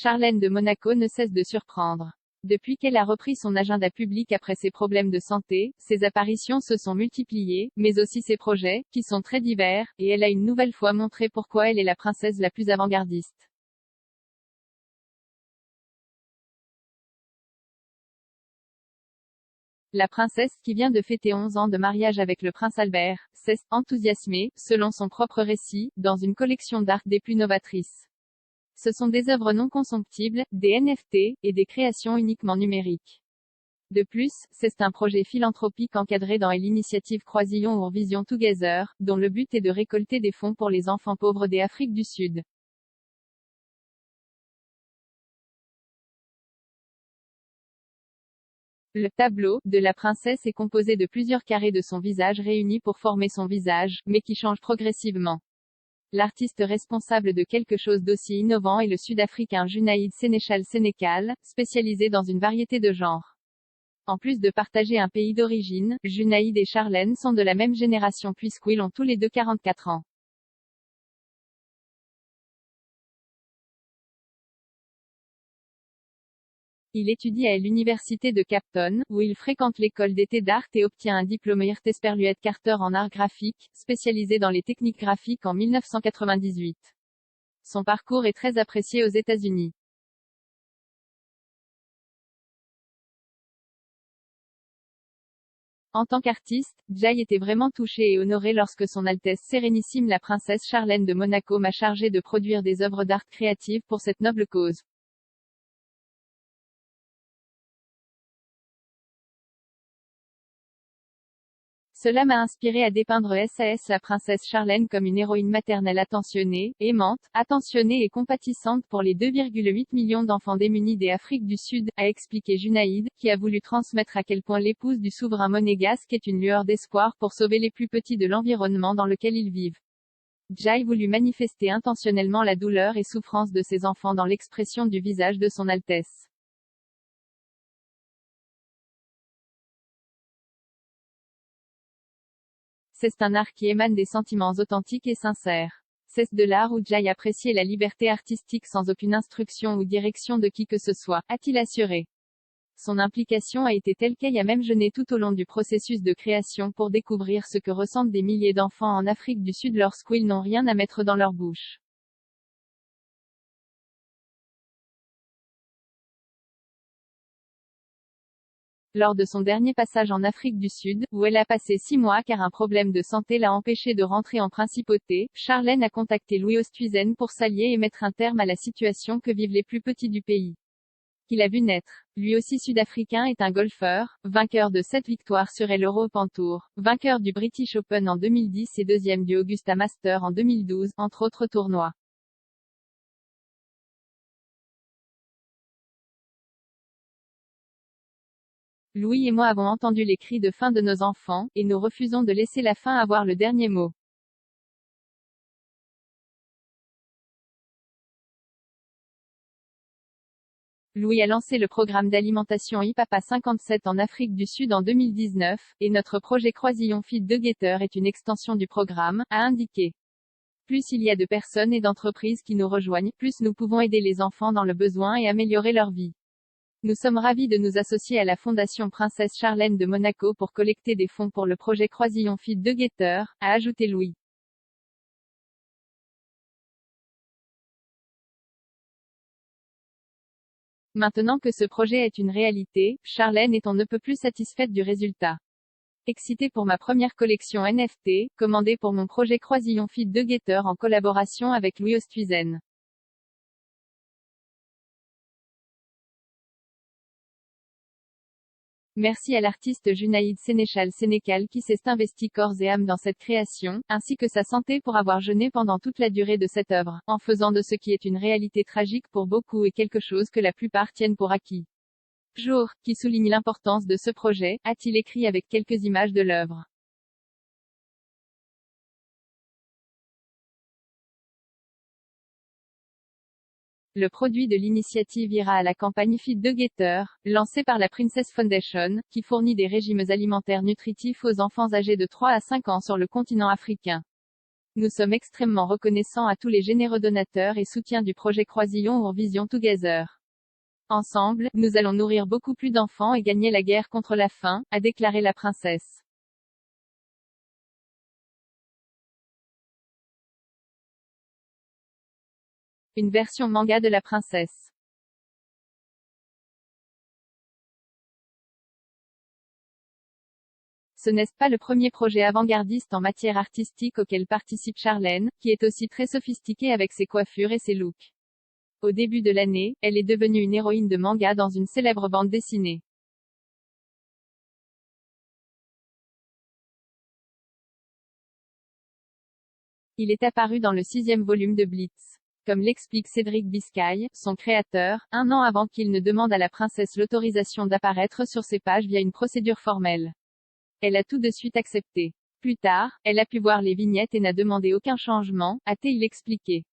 Charlène de Monaco ne cesse de surprendre. Depuis qu'elle a repris son agenda public après ses problèmes de santé, ses apparitions se sont multipliées, mais aussi ses projets, qui sont très divers, et elle a une nouvelle fois montré pourquoi elle est la princesse la plus avant-gardiste. La princesse, qui vient de fêter 11 ans de mariage avec le prince Albert, s'est enthousiasmée, selon son propre récit, dans une collection d'art des plus novatrices. Ce sont des œuvres non consomptibles, des NFT, et des créations uniquement numériques. De plus, c'est un projet philanthropique encadré dans l'initiative Croisillon or Vision Together, dont le but est de récolter des fonds pour les enfants pauvres des Afrique du Sud. Le tableau de la princesse est composé de plusieurs carrés de son visage réunis pour former son visage, mais qui changent progressivement. L'artiste responsable de quelque chose d'aussi innovant est le Sud-Africain Junaid Sénéchal Sénécal, spécialisé dans une variété de genres. En plus de partager un pays d'origine, Junaid et Charlène sont de la même génération puisqu'ils ont tous les deux 44 ans. Il étudie à l'université de Cape Town, où il fréquente l'école d'été d'art et obtient un diplôme Hurst-Perluette Carter en art graphique, spécialisé dans les techniques graphiques en 1998. Son parcours est très apprécié aux États-Unis. En tant qu'artiste, Jai était vraiment touché et honoré lorsque Son Altesse Sérénissime la princesse Charlène de Monaco m'a chargé de produire des œuvres d'art créatives pour cette noble cause. Cela m'a inspiré à dépeindre SAS la princesse Charlène comme une héroïne maternelle attentionnée, aimante, attentionnée et compatissante pour les 2,8 millions d'enfants démunis des Afrique du Sud, a expliqué Junaid, qui a voulu transmettre à quel point l'épouse du souverain monégasque est une lueur d'espoir pour sauver les plus petits de l'environnement dans lequel ils vivent. Jai voulut manifester intentionnellement la douleur et souffrance de ses enfants dans l'expression du visage de Son Altesse. C'est un art qui émane des sentiments authentiques et sincères. C'est de l'art où Jai appréciait la liberté artistique sans aucune instruction ou direction de qui que ce soit, a-t-il assuré. Son implication a été telle qu'elle a même jeûné tout au long du processus de création pour découvrir ce que ressentent des milliers d'enfants en Afrique du Sud lorsqu'ils n'ont rien à mettre dans leur bouche. Lors de son dernier passage en Afrique du Sud, où elle a passé 6 mois car un problème de santé l'a empêché de rentrer en principauté, Charlène a contacté Louis Oosthuizen pour s'allier et mettre un terme à la situation que vivent les plus petits du pays. Qu'il a vu naître. Lui aussi sud-africain est un golfeur, vainqueur de 7 victoires sur l'European Tour, vainqueur du British Open en 2010 et deuxième du Augusta Master en 2012, entre autres tournois. Louis et moi avons entendu les cris de faim de nos enfants, et nous refusons de laisser la faim avoir le dernier mot. Louis a lancé le programme d'alimentation IPAPA 57 en Afrique du Sud en 2019, et notre projet Croisillon Feed Together est une extension du programme, a indiqué. Plus il y a de personnes et d'entreprises qui nous rejoignent, plus nous pouvons aider les enfants dans le besoin et améliorer leur vie. Nous sommes ravis de nous associer à la Fondation Princesse Charlène de Monaco pour collecter des fonds pour le projet Croisillon Feed Together, a ajouté Louis. Maintenant que ce projet est une réalité, Charlène est on ne peut plus satisfaite du résultat. Excitée pour ma première collection NFT, commandée pour mon projet Croisillon Feed Together en collaboration avec Louis Oosthuizen. Merci à l'artiste Junaid Sénéchal Sénécal qui s'est investi corps et âme dans cette création, ainsi que sa santé pour avoir jeûné pendant toute la durée de cette œuvre, en faisant de ce qui est une réalité tragique pour beaucoup et quelque chose que la plupart tiennent pour acquis. Jour, qui souligne l'importance de ce projet, a-t-il écrit avec quelques images de l'œuvre. Le produit de l'initiative ira à la campagne Feed Together, lancée par la Princess Foundation, qui fournit des régimes alimentaires nutritifs aux enfants âgés de 3 à 5 ans sur le continent africain. Nous sommes extrêmement reconnaissants à tous les généreux donateurs et soutiens du projet Croisillon Eurovision Together. Ensemble, nous allons nourrir beaucoup plus d'enfants et gagner la guerre contre la faim, a déclaré la princesse. Une version manga de la princesse. Ce n'est pas le premier projet avant-gardiste en matière artistique auquel participe Charlène, qui est aussi très sophistiquée avec ses coiffures et ses looks. Au début de l'année, elle est devenue une héroïne de manga dans une célèbre bande dessinée. Il est apparu dans le 6e volume de Blitz. Comme l'explique Cédric Biscay, son créateur, un an avant qu'il ne demande à la princesse l'autorisation d'apparaître sur ses pages via une procédure formelle. Elle a tout de suite accepté. Plus tard, elle a pu voir les vignettes et n'a demandé aucun changement, a-t-il expliqué.